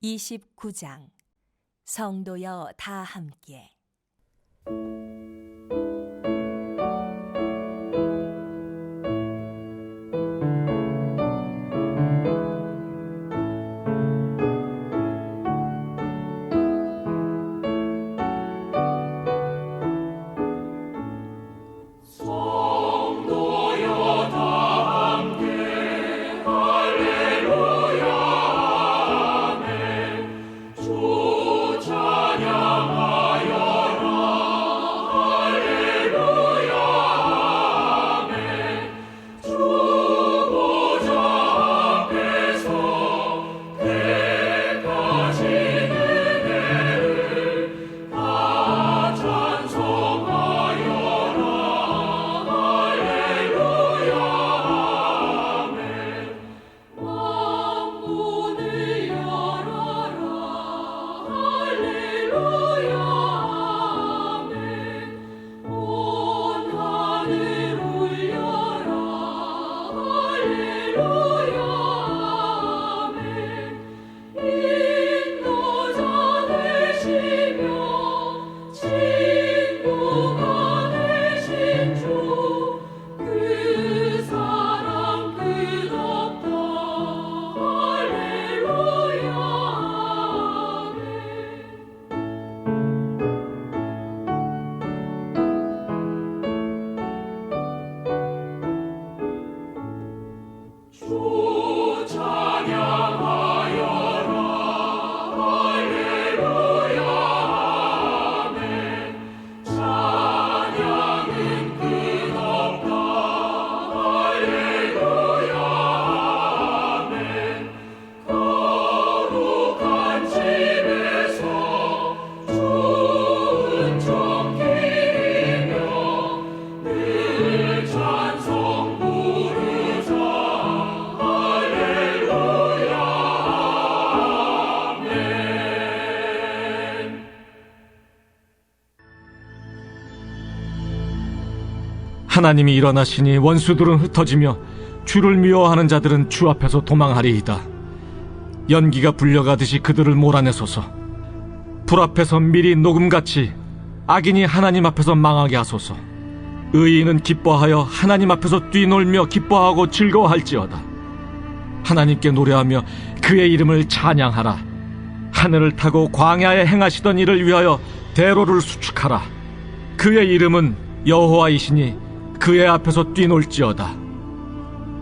29장 성도여 다 함께. 하나님이 일어나시니 원수들은 흩어지며 주를 미워하는 자들은 주 앞에서 도망하리이다. 연기가 불려가듯이 그들을 몰아내소서. 불 앞에서 밀이 녹음같이 악인이 하나님 앞에서 망하게 하소서. 의인은 기뻐하여 하나님 앞에서 뛰놀며 기뻐하고 즐거워할지어다. 하나님께 노래하며 그의 이름을 찬양하라. 하늘을 타고 광야에 행하시던 일을 위하여 대로를 수축하라. 그의 이름은 여호와이시니 그의 앞에서 뛰놀지어다.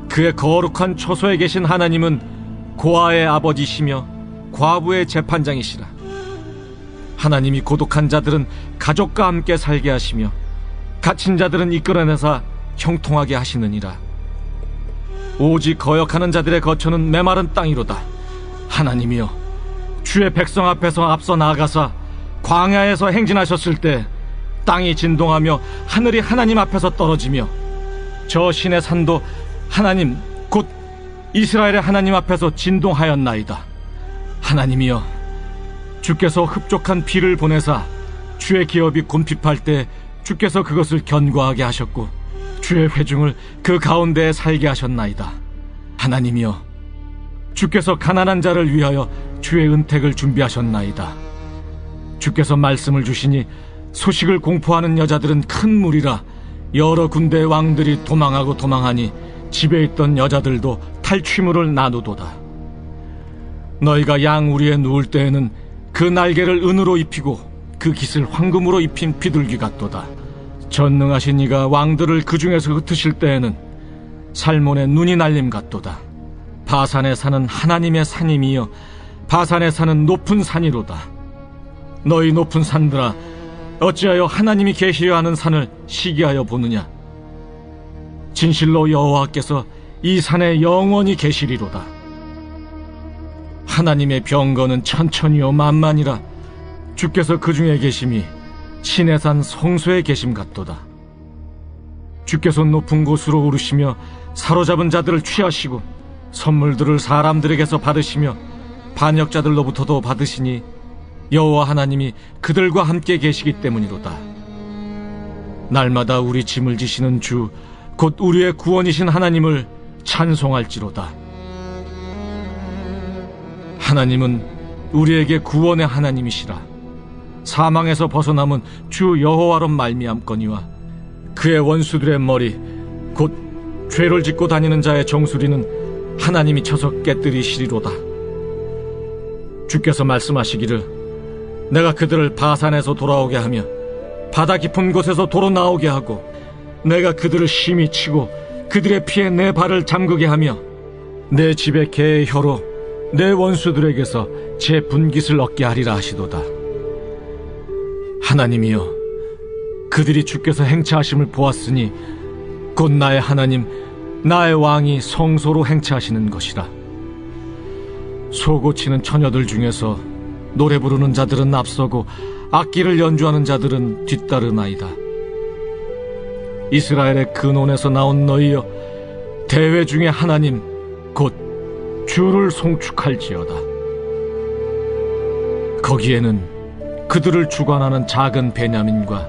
그의 거룩한 처소에 계신 하나님은 고아의 아버지시며 과부의 재판장이시라. 하나님이 고독한 자들은 가족과 함께 살게 하시며 갇힌 자들은 이끌어내사 형통하게 하시느니라. 오직 거역하는 자들의 거처는 메마른 땅이로다. 하나님이여, 주의 백성 앞에서 앞서 나아가사 광야에서 행진하셨을 때 땅이 진동하며 하늘이 하나님 앞에서 떨어지며 저 신의 산도 하나님 곧 이스라엘의 하나님 앞에서 진동하였나이다. 하나님이여, 주께서 흡족한 비를 보내사 주의 기업이 곤핍할 때 주께서 그것을 견고하게 하셨고 주의 회중을 그 가운데에 살게 하셨나이다. 하나님이여, 주께서 가난한 자를 위하여 주의 은택을 준비하셨나이다. 주께서 말씀을 주시니 소식을 공포하는 여자들은 큰 무리라. 여러 군대의 왕들이 도망하고 도망하니 집에 있던 여자들도 탈취물을 나누도다. 너희가 양우리에 누울 때에는 그 날개를 은으로 입히고 그 깃을 황금으로 입힌 비둘기 같도다. 전능하신 이가 왕들을 그 중에서 흩으실 때에는 살몬의 눈이 날림 같도다. 바산의 산은 하나님의 산임이여 바산의 산은 높은 산이로다. 너희 높은 산들아, 어찌하여 하나님이 계시려 하는 산을 시기하여 보느냐. 진실로 여호와께서 이 산에 영원히 계시리로다. 하나님의 병거는 천천히요 만만이라. 주께서 그 중에 계심이 신의 산 성소에 계심 같도다. 주께서 높은 곳으로 오르시며 사로잡은 자들을 취하시고 선물들을 사람들에게서 받으시며 반역자들로부터도 받으시니 여호와 하나님이 그들과 함께 계시기 때문이로다. 날마다 우리 짐을 지시는 주 곧 우리의 구원이신 하나님을 찬송할지로다. 하나님은 우리에게 구원의 하나님이시라. 사망에서 벗어남은 주 여호와로 말미암거니와 그의 원수들의 머리 곧 죄를 짓고 다니는 자의 정수리는 하나님이 쳐서 깨뜨리시리로다. 주께서 말씀하시기를 내가 그들을 바산에서 돌아오게 하며 바다 깊은 곳에서 도로 나오게 하고 내가 그들을 심히 치고 그들의 피에 내 발을 잠그게 하며 내 집의 개의 혀로 내 원수들에게서 제 분깃을 얻게 하리라 하시도다. 하나님이여, 그들이 주께서 행차하심을 보았으니 곧 나의 하나님 나의 왕이 성소로 행차하시는 것이라. 소고치는 처녀들 중에서 노래 부르는 자들은 앞서고 악기를 연주하는 자들은 뒤따르나이다. 이스라엘의 근원에서 나온 너희여, 대회 중에 하나님 곧 주를 송축할지어다. 거기에는 그들을 주관하는 작은 베냐민과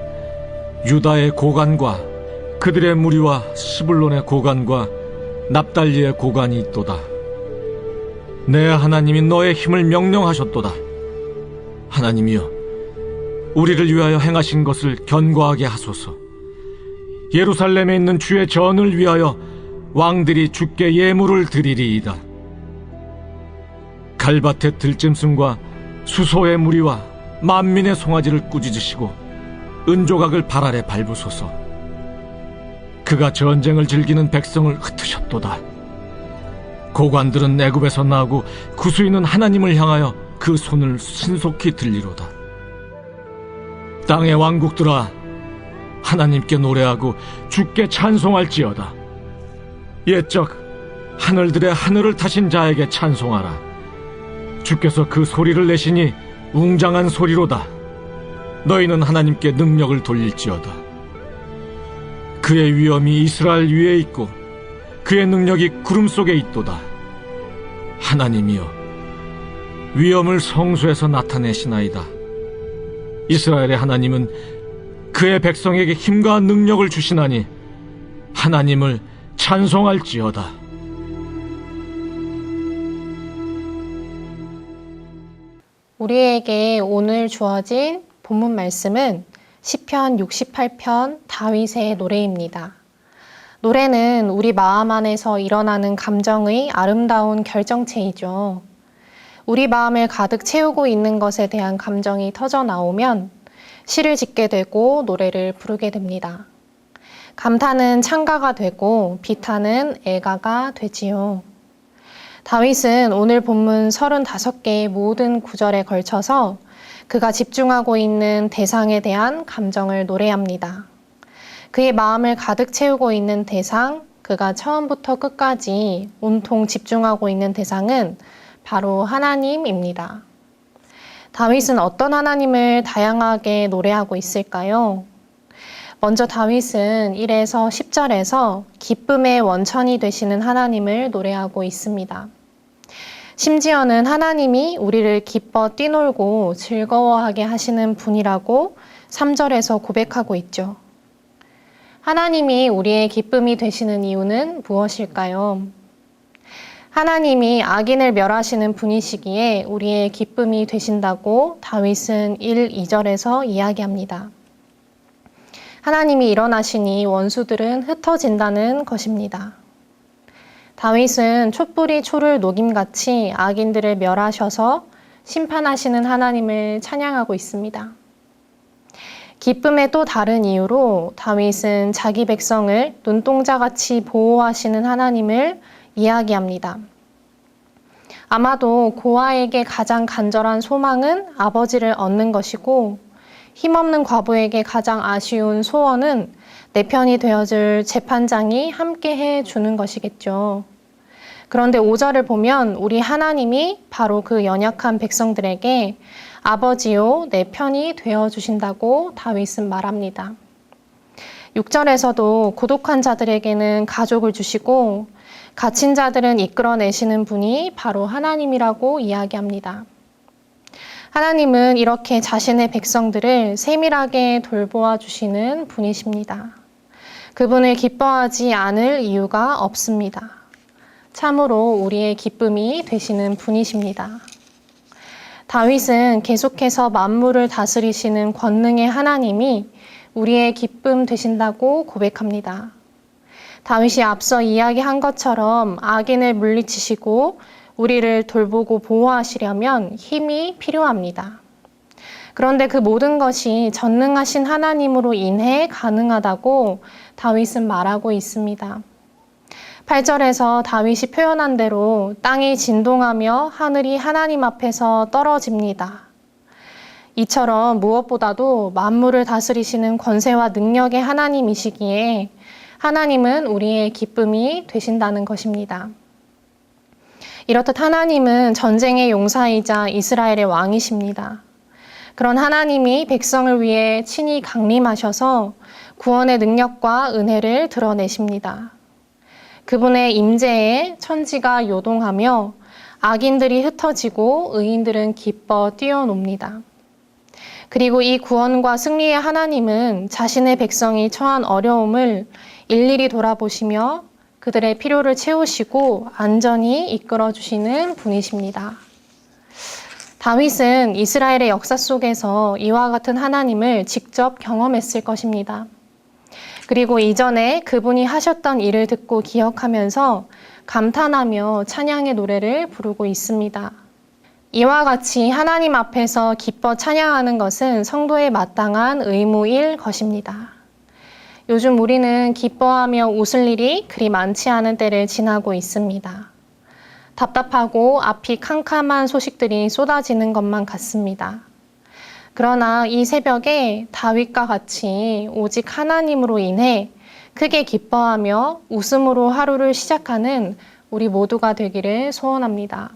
유다의 고관과 그들의 무리와 스불론의 고관과 납달리의 고관이 있도다. 내 하나님이 너의 힘을 명령하셨도다. 하나님이여, 우리를 위하여 행하신 것을 견고하게 하소서. 예루살렘에 있는 주의 전을 위하여 왕들이 주께 예물을 드리리이다. 갈밭의 들짐승과 수소의 무리와 만민의 송아지를 꾸짖으시고 은조각을 발 아래 밟으소서. 그가 전쟁을 즐기는 백성을 흩으셨도다. 고관들은 애굽에서 나오고 구수인은 하나님을 향하여 그 손을 신속히 들리로다. 땅의 왕국들아, 하나님께 노래하고 주께 찬송할지어다. 옛적 하늘들의 하늘을 타신 자에게 찬송하라. 주께서 그 소리를 내시니 웅장한 소리로다. 너희는 하나님께 능력을 돌릴지어다. 그의 위엄이 이스라엘 위에 있고 그의 능력이 구름 속에 있도다. 하나님이여, 위엄을 성소에서 나타내시나이다. 이스라엘의 하나님은 그의 백성에게 힘과 능력을 주시나니 하나님을 찬송할지어다. 우리에게 오늘 주어진 본문 말씀은 시편 68편 다윗의 노래입니다. 노래는 우리 마음 안에서 일어나는 감정의 아름다운 결정체이죠. 우리 마음을 가득 채우고 있는 것에 대한 감정이 터져 나오면 시를 짓게 되고 노래를 부르게 됩니다. 감탄은 찬가가 되고 비탄은 애가가 되지요. 다윗은 오늘 본문 35개의 모든 구절에 걸쳐서 그가 집중하고 있는 대상에 대한 감정을 노래합니다. 그의 마음을 가득 채우고 있는 대상, 그가 처음부터 끝까지 온통 집중하고 있는 대상은 바로 하나님입니다. 다윗은 어떤 하나님을 다양하게 노래하고 있을까요? 먼저 다윗은 1에서 10절에서 기쁨의 원천이 되시는 하나님을 노래하고 있습니다. 심지어는 하나님이 우리를 기뻐 뛰놀고 즐거워하게 하시는 분이라고 3절에서 고백하고 있죠. 하나님이 우리의 기쁨이 되시는 이유는 무엇일까요? 하나님이 악인을 멸하시는 분이시기에 우리의 기쁨이 되신다고 다윗은 1, 2절에서 이야기합니다. 하나님이 일어나시니 원수들은 흩어진다는 것입니다. 다윗은 촛불이 초를 녹임같이 악인들을 멸하셔서 심판하시는 하나님을 찬양하고 있습니다. 기쁨의 또 다른 이유로 다윗은 자기 백성을 눈동자같이 보호하시는 하나님을 이야기합니다. 아마도 고아에게 가장 간절한 소망은 아버지를 얻는 것이고 힘없는 과부에게 가장 아쉬운 소원은 내 편이 되어줄 재판장이 함께해 주는 것이겠죠. 그런데 5절을 보면 우리 하나님이 바로 그 연약한 백성들에게 아버지요 내 편이 되어주신다고 다윗은 말합니다. 6절에서도 고독한 자들에게는 가족을 주시고 갇힌 자들은 이끌어내시는 분이 바로 하나님이라고 이야기합니다. 하나님은 이렇게 자신의 백성들을 세밀하게 돌보아 주시는 분이십니다. 그분을 기뻐하지 않을 이유가 없습니다. 참으로 우리의 기쁨이 되시는 분이십니다. 다윗은 계속해서 만물을 다스리시는 권능의 하나님이 우리의 기쁨 되신다고 고백합니다. 다윗이 앞서 이야기한 것처럼 악인을 물리치시고 우리를 돌보고 보호하시려면 힘이 필요합니다. 그런데 그 모든 것이 전능하신 하나님으로 인해 가능하다고 다윗은 말하고 있습니다. 8절에서 다윗이 표현한 대로 땅이 진동하며 하늘이 하나님 앞에서 떨어집니다. 이처럼 무엇보다도 만물을 다스리시는 권세와 능력의 하나님이시기에 하나님은 우리의 기쁨이 되신다는 것입니다. 이렇듯 하나님은 전쟁의 용사이자 이스라엘의 왕이십니다. 그런 하나님이 백성을 위해 친히 강림하셔서 구원의 능력과 은혜를 드러내십니다. 그분의 임재에 천지가 요동하며 악인들이 흩어지고 의인들은 기뻐 뛰어놉니다. 그리고 이 구원과 승리의 하나님은 자신의 백성이 처한 어려움을 일일이 돌아보시며 그들의 필요를 채우시고 안전히 이끌어 주시는 분이십니다. 다윗은 이스라엘의 역사 속에서 이와 같은 하나님을 직접 경험했을 것입니다. 그리고 이전에 그분이 하셨던 일을 듣고 기억하면서 감탄하며 찬양의 노래를 부르고 있습니다. 이와 같이 하나님 앞에서 기뻐 찬양하는 것은 성도의 마땅한 의무일 것입니다. 요즘 우리는 기뻐하며 웃을 일이 그리 많지 않은 때를 지나고 있습니다. 답답하고 앞이 캄캄한 소식들이 쏟아지는 것만 같습니다. 그러나 이 새벽에 다윗과 같이 오직 하나님으로 인해 크게 기뻐하며 웃음으로 하루를 시작하는 우리 모두가 되기를 소원합니다.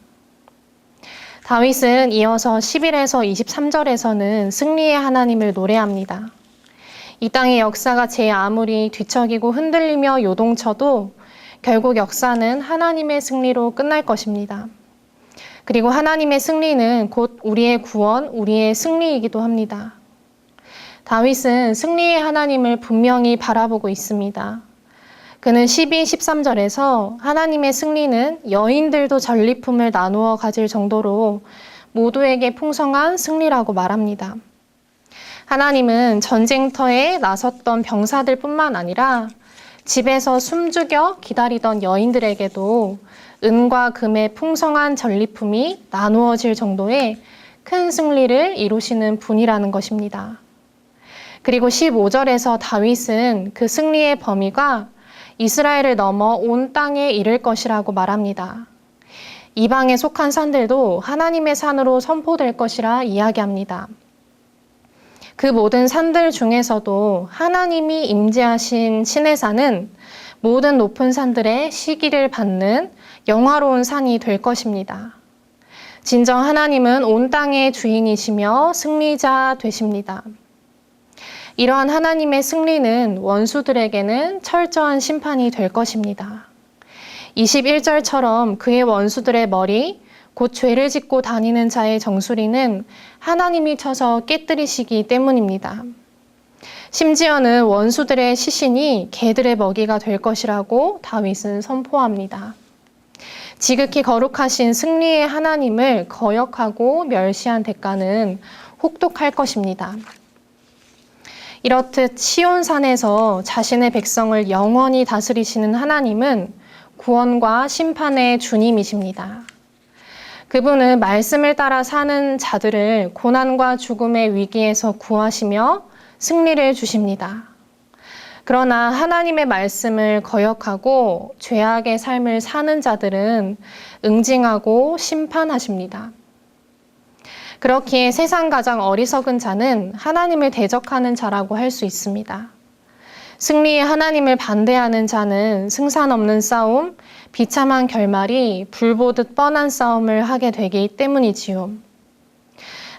다윗은 이어서 11에서 23절에서는 승리의 하나님을 노래합니다. 이 땅의 역사가 제 아무리 뒤척이고 흔들리며 요동쳐도 결국 역사는 하나님의 승리로 끝날 것입니다. 그리고 하나님의 승리는 곧 우리의 구원, 우리의 승리이기도 합니다. 다윗은 승리의 하나님을 분명히 바라보고 있습니다. 그는 12, 13절에서 하나님의 승리는 여인들도 전리품을 나누어 가질 정도로 모두에게 풍성한 승리라고 말합니다. 하나님은 전쟁터에 나섰던 병사들 뿐만 아니라 집에서 숨죽여 기다리던 여인들에게도 은과 금의 풍성한 전리품이 나누어질 정도의 큰 승리를 이루시는 분이라는 것입니다. 그리고 15절에서 다윗은 그 승리의 범위가 이스라엘을 넘어 온 땅에 이를 것이라고 말합니다. 이방에 속한 산들도 하나님의 산으로 선포될 것이라 이야기합니다. 그 모든 산들 중에서도 하나님이 임재하신 신의 산은 모든 높은 산들의 시기를 받는 영화로운 산이 될 것입니다. 진정 하나님은 온 땅의 주인이시며 승리자 되십니다. 이러한 하나님의 승리는 원수들에게는 철저한 심판이 될 것입니다. 21절처럼 그의 원수들의 머리, 곧 죄를 짓고 다니는 자의 정수리는 하나님이 쳐서 깨뜨리시기 때문입니다. 심지어는 원수들의 시신이 개들의 먹이가 될 것이라고 다윗은 선포합니다. 지극히 거룩하신 승리의 하나님을 거역하고 멸시한 대가는 혹독할 것입니다. 이렇듯 시온산에서 자신의 백성을 영원히 다스리시는 하나님은 구원과 심판의 주님이십니다. 그분은 말씀을 따라 사는 자들을 고난과 죽음의 위기에서 구하시며 승리를 주십니다. 그러나 하나님의 말씀을 거역하고 죄악의 삶을 사는 자들은 응징하고 심판하십니다. 그렇기에 세상 가장 어리석은 자는 하나님을 대적하는 자라고 할 수 있습니다. 승리의 하나님을 반대하는 자는 승산 없는 싸움, 비참한 결말이 불보듯 뻔한 싸움을 하게 되기 때문이지요.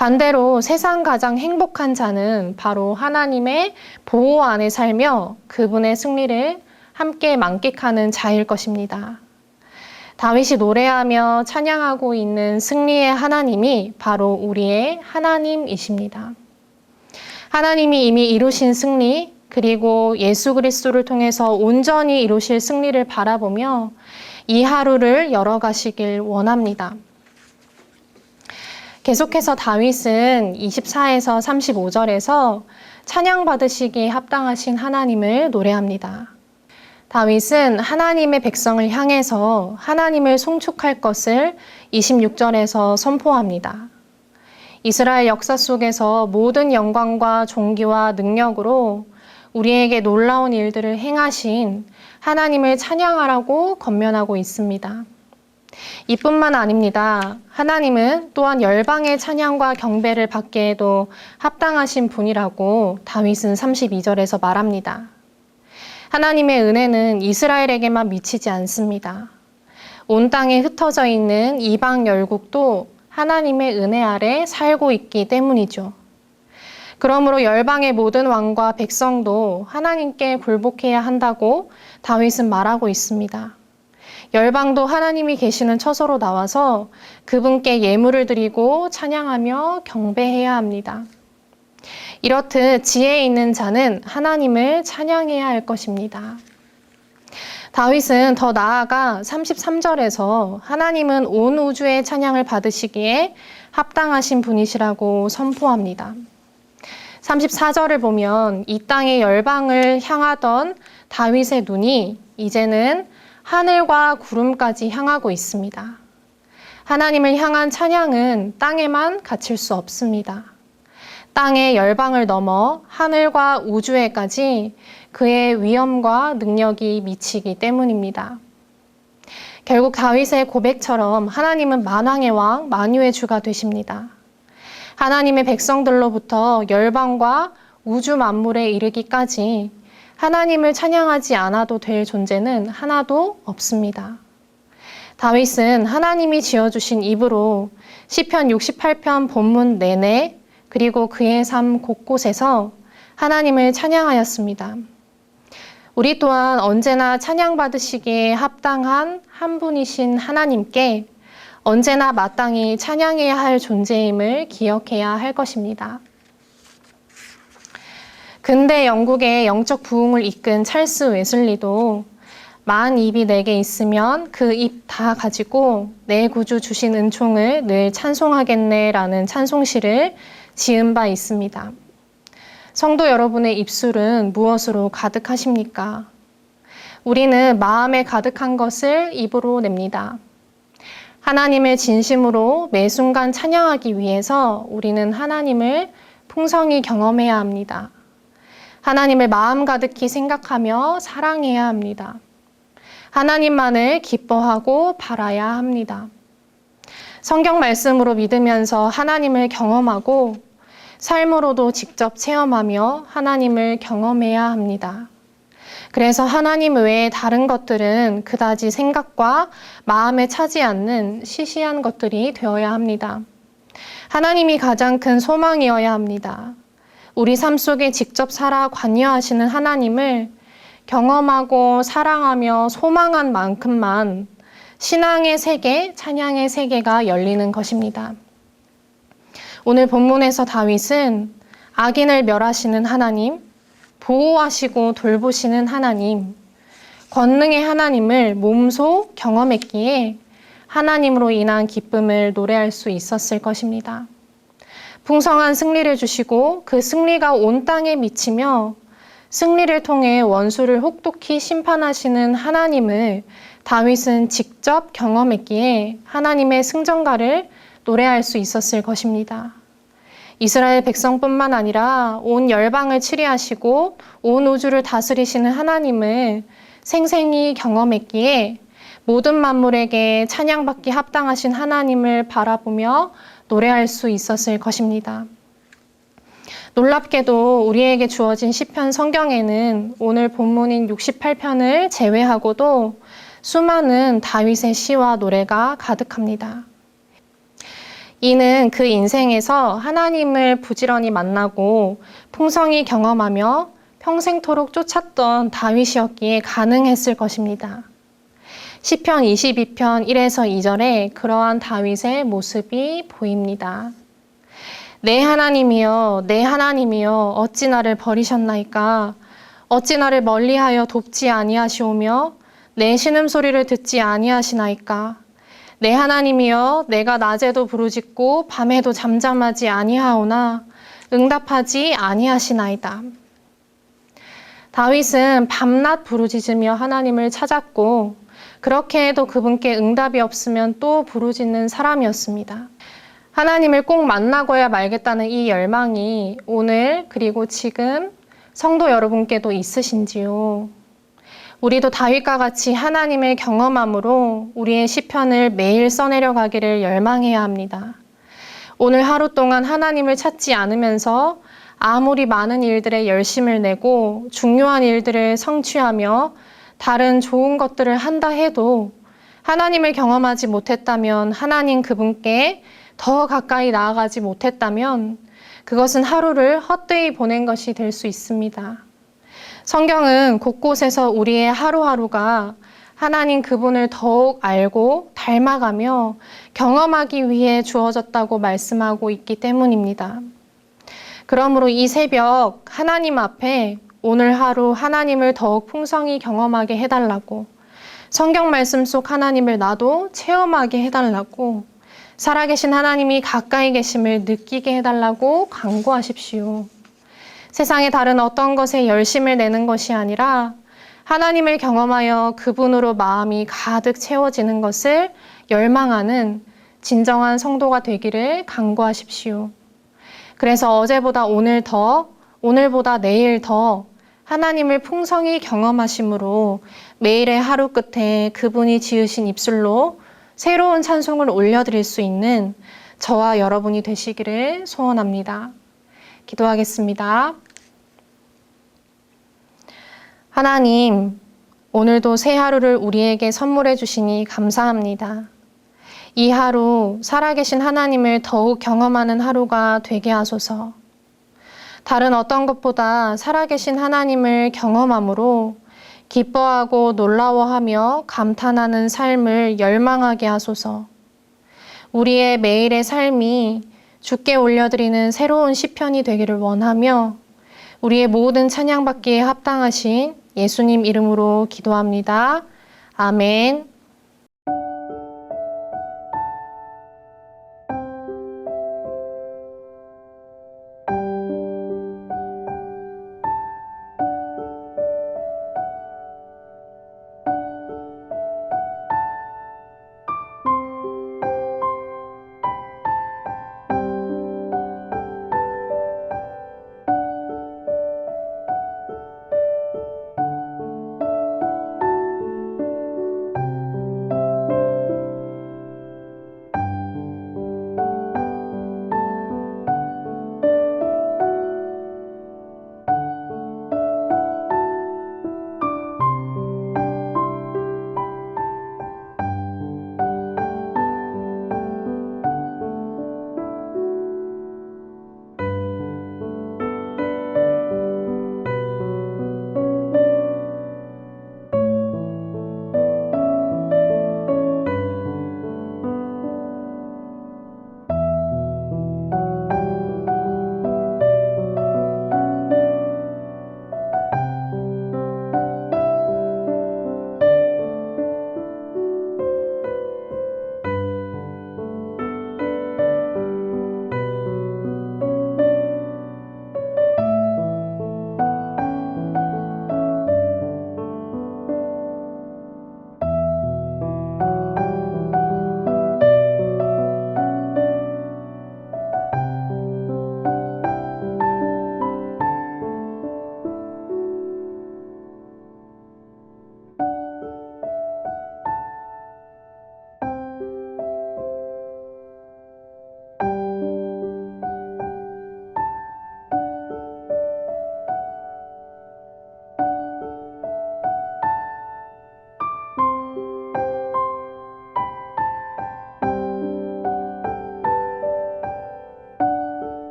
반대로 세상 가장 행복한 자는 바로 하나님의 보호 안에 살며 그분의 승리를 함께 만끽하는 자일 것입니다. 다윗이 노래하며 찬양하고 있는 승리의 하나님이 바로 우리의 하나님이십니다. 하나님이 이미 이루신 승리, 그리고 예수 그리스도를 통해서 온전히 이루실 승리를 바라보며 이 하루를 열어가시길 원합니다. 계속해서 다윗은 24에서 35절에서 찬양 받으시기에 합당하신 하나님을 노래합니다. 다윗은 하나님의 백성을 향해서 하나님을 송축할 것을 26절에서 선포합니다. 이스라엘 역사 속에서 모든 영광과 존귀와 능력으로 우리에게 놀라운 일들을 행하신 하나님을 찬양하라고 권면하고 있습니다. 이뿐만 아닙니다. 하나님은 또한 열방의 찬양과 경배를 받기에도 합당하신 분이라고 다윗은 32절에서 말합니다. 하나님의 은혜는 이스라엘에게만 미치지 않습니다. 온 땅에 흩어져 있는 이방 열국도 하나님의 은혜 아래 살고 있기 때문이죠. 그러므로 열방의 모든 왕과 백성도 하나님께 굴복해야 한다고 다윗은 말하고 있습니다. 열방도 하나님이 계시는 처소로 나와서 그분께 예물을 드리고 찬양하며 경배해야 합니다. 이렇듯 지혜 있는 자는 하나님을 찬양해야 할 것입니다. 다윗은 더 나아가 33절에서 하나님은 온 우주의 찬양을 받으시기에 합당하신 분이시라고 선포합니다. 34절을 보면 이 땅의 열방을 향하던 다윗의 눈이 이제는 하늘과 구름까지 향하고 있습니다. 하나님을 향한 찬양은 땅에만 갇힐 수 없습니다. 땅의 열방을 넘어 하늘과 우주에까지 그의 위엄과 능력이 미치기 때문입니다. 결국 다윗의 고백처럼 하나님은 만왕의 왕, 만유의 주가 되십니다. 하나님의 백성들로부터 열방과 우주 만물에 이르기까지 하나님을 찬양하지 않아도 될 존재는 하나도 없습니다. 다윗은 하나님이 지어주신 입으로 시편 68편 본문 내내 그리고 그의 삶 곳곳에서 하나님을 찬양하였습니다. 우리 또한 언제나 찬양받으시기에 합당한 한 분이신 하나님께 언제나 마땅히 찬양해야 할 존재임을 기억해야 할 것입니다. 근대 영국의 영적 부흥을 이끈 찰스 웨슬리도 만 입이 내게 있으면 그 입 다 가지고 내 구주 주신 은총을 늘 찬송하겠네라는 찬송시를 지은 바 있습니다. 성도 여러분의 입술은 무엇으로 가득하십니까? 우리는 마음에 가득한 것을 입으로 냅니다. 하나님을 진심으로 매 순간 찬양하기 위해서 우리는 하나님을 풍성히 경험해야 합니다. 하나님을 마음 가득히 생각하며 사랑해야 합니다. 하나님만을 기뻐하고 바라야 합니다. 성경 말씀으로 믿으면서 하나님을 경험하고 삶으로도 직접 체험하며 하나님을 경험해야 합니다. 그래서 하나님 외에 다른 것들은 그다지 생각과 마음에 차지 않는 시시한 것들이 되어야 합니다. 하나님이 가장 큰 소망이어야 합니다. 우리 삶 속에 직접 살아 관여하시는 하나님을 경험하고 사랑하며 소망한 만큼만 신앙의 세계, 찬양의 세계가 열리는 것입니다. 오늘 본문에서 다윗은 악인을 멸하시는 하나님, 보호하시고 돌보시는 하나님, 권능의 하나님을 몸소 경험했기에 하나님으로 인한 기쁨을 노래할 수 있었을 것입니다. 풍성한 승리를 주시고 그 승리가 온 땅에 미치며 승리를 통해 원수를 혹독히 심판하시는 하나님을 다윗은 직접 경험했기에 하나님의 승전가를 노래할 수 있었을 것입니다. 이스라엘 백성뿐만 아니라 온 열방을 치리하시고 온 우주를 다스리시는 하나님을 생생히 경험했기에 모든 만물에게 찬양받기 합당하신 하나님을 바라보며 노래할 수 있었을 것입니다. 놀랍게도 우리에게 주어진 시편 성경에는 오늘 본문인 68편을 제외하고도 수많은 다윗의 시와 노래가 가득합니다. 이는 그 인생에서 하나님을 부지런히 만나고 풍성히 경험하며 평생토록 쫓았던 다윗이었기에 가능했을 것입니다. 시편 22편 1에서 2절에 그러한 다윗의 모습이 보입니다. 내 하나님이여, 내 하나님이여, 어찌 나를 버리셨나이까? 어찌 나를 멀리하여 돕지 아니하시오며 내 신음소리를 듣지 아니하시나이까? 내 하나님이여, 내가 낮에도 부르짖고 밤에도 잠잠하지 아니하오나 응답하지 아니하시나이다. 다윗은 밤낮 부르짖으며 하나님을 찾았고 그렇게 해도 그분께 응답이 없으면 또 부르짖는 사람이었습니다. 하나님을 꼭 만나고야 말겠다는 이 열망이 오늘 그리고 지금 성도 여러분께도 있으신지요? 우리도 다윗과 같이 하나님을 경험함으로 우리의 시편을 매일 써내려 가기를 열망해야 합니다. 오늘 하루 동안 하나님을 찾지 않으면서 아무리 많은 일들에 열심을 내고 중요한 일들을 성취하며 다른 좋은 것들을 한다 해도 하나님을 경험하지 못했다면, 하나님 그분께 더 가까이 나아가지 못했다면 그것은 하루를 헛되이 보낸 것이 될 수 있습니다. 성경은 곳곳에서 우리의 하루하루가 하나님 그분을 더욱 알고 닮아가며 경험하기 위해 주어졌다고 말씀하고 있기 때문입니다. 그러므로 이 새벽 하나님 앞에 오늘 하루 하나님을 더욱 풍성히 경험하게 해달라고, 성경 말씀 속 하나님을 나도 체험하게 해달라고, 살아계신 하나님이 가까이 계심을 느끼게 해달라고 간구하십시오. 세상의 다른 어떤 것에 열심을 내는 것이 아니라 하나님을 경험하여 그분으로 마음이 가득 채워지는 것을 열망하는 진정한 성도가 되기를 간구하십시오. 그래서 어제보다 오늘 더, 오늘보다 내일 더 하나님을 풍성히 경험하심으로 매일의 하루 끝에 그분이 지으신 입술로 새로운 찬송을 올려드릴 수 있는 저와 여러분이 되시기를 소원합니다. 기도하겠습니다. 하나님, 오늘도 새 하루를 우리에게 선물해 주시니 감사합니다. 이 하루 살아계신 하나님을 더욱 경험하는 하루가 되게 하소서. 다른 어떤 것보다 살아계신 하나님을 경험함으로 기뻐하고 놀라워하며 감탄하는 삶을 열망하게 하소서. 우리의 매일의 삶이 주께 올려드리는 새로운 시편이 되기를 원하며 우리의 모든 찬양받기에 합당하신 예수님 이름으로 기도합니다. 아멘.